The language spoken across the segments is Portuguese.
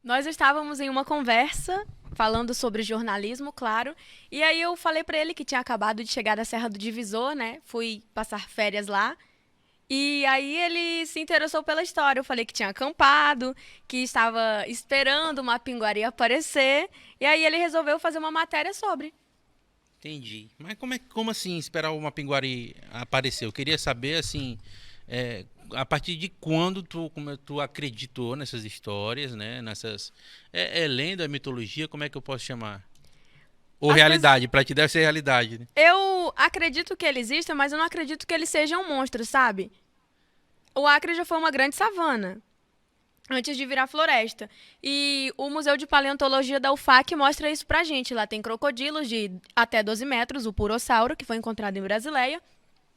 Nós estávamos em uma conversa falando sobre jornalismo, claro, e aí eu falei pra ele que tinha acabado de chegar da Serra do Divisor, né? Fui passar férias lá. E aí ele se interessou pela história. Eu falei que tinha acampado, que estava esperando uma pinguaria aparecer, e aí ele resolveu fazer uma matéria sobre. Entendi. Mas como assim esperar uma Pinguari aparecer? Eu queria saber, assim, a partir de quando tu acreditou nessas histórias, né? Nessas. É lenda, é mitologia, como é que eu posso chamar? Ou As pessoas realidade? Pra ti deve ser realidade, né? Eu acredito que ele exista, mas eu não acredito que ele seja um monstro, sabe? O Acre já foi uma grande savana antes de virar floresta. E o Museu de Paleontologia da UFAC mostra isso pra gente. Lá tem crocodilos de até 12 metros, o purossauro, que foi encontrado em Brasileia.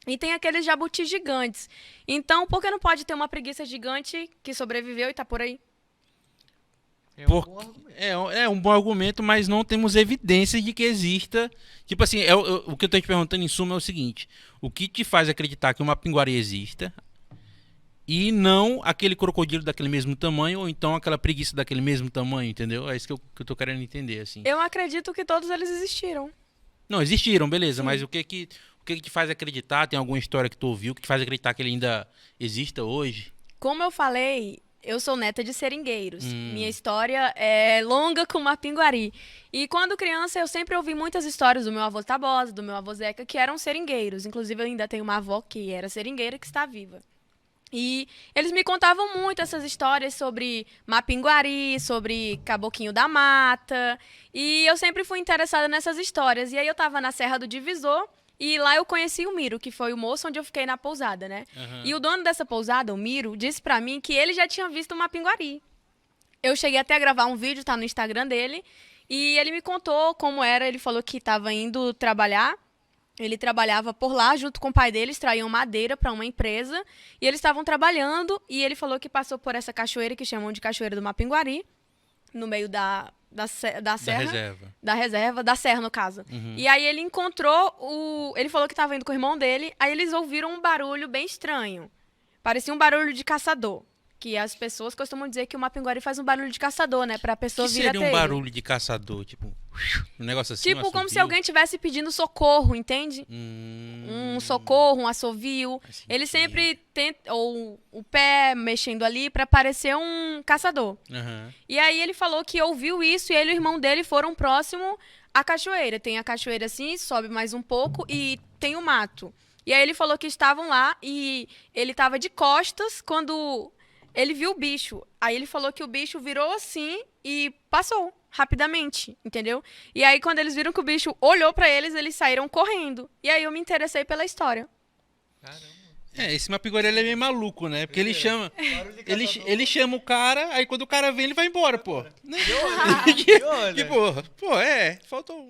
E tem aqueles jabutis gigantes. Então, por que não pode ter uma preguiça gigante que sobreviveu e tá por aí? É um Por- bom argumento. é um bom argumento, mas não temos evidências de que exista. Tipo assim, o que eu tô te perguntando em suma é o seguinte: o que te faz acreditar que uma pinguaria exista e não aquele crocodilo daquele mesmo tamanho ou então aquela preguiça daquele mesmo tamanho, entendeu? É isso que eu tô querendo entender, assim. Eu acredito que todos eles existiram. Não, existiram, beleza, mas Sim. o que te faz acreditar? Tem alguma história que tu ouviu que te faz acreditar que ele ainda exista hoje? Como eu falei, eu sou neta de seringueiros. Minha Hum, história é longa como a Pinguari. E quando criança, eu sempre ouvi muitas histórias do meu avô Tabosa, do meu avô Zeca, que eram seringueiros. Inclusive, eu ainda tenho uma avó que era seringueira que está viva. E eles me contavam muito essas histórias sobre Mapinguari, sobre Caboquinho da Mata. E eu sempre fui interessada nessas histórias. E aí eu estava na Serra do Divisor e lá eu conheci o Miro, que foi o moço onde eu fiquei na pousada, né? E aham. o dono dessa pousada, o Miro, disse pra mim que ele já tinha visto uma pinguari. Eu cheguei até a gravar um vídeo, tá no Instagram dele, e ele me contou como era, ele falou que estava indo trabalhar. Ele trabalhava por lá junto com o pai dele, extraíam madeira para uma empresa, e eles estavam trabalhando, e ele falou que passou por essa cachoeira que chamam de Cachoeira do Mapinguari, no meio da Da serra, reserva. da reserva, da serra, no caso. Uhum. E aí ele encontrou o. Ele falou que estava indo com o irmão dele, aí eles ouviram um barulho bem estranho. Parecia um barulho de caçador. Que as pessoas costumam dizer que o Mapinguari faz um barulho de caçador, né? Pra Que pessoa vir seria um até ele. barulho de caçador? Tipo, um negócio assim, um Tipo como se assovio? alguém estivesse pedindo socorro, entende? Um Hum, socorro, um assovio. faz Ele sentido. sempre tenta, ou o pé mexendo ali pra parecer um caçador. Aham. E aí ele falou que ouviu isso e ele e o irmão dele foram próximo à cachoeira. Tem a cachoeira assim, sobe mais um pouco e tem o mato. E aí ele falou que estavam lá e ele estava de costas quando ele viu o bicho. Aí ele falou que o bicho virou assim e passou rapidamente, entendeu? E aí quando eles viram que o bicho olhou pra eles, eles saíram correndo. E aí eu me interessei pela história. Caramba. Esse Mapigoré ele é meio maluco, né? Porque ele Doideira. chama. Barulho de Ele caçador. chama o cara, aí quando o cara vem, ele vai embora, pô. Né? E olha, e olha. Que porra. Pô, faltou um.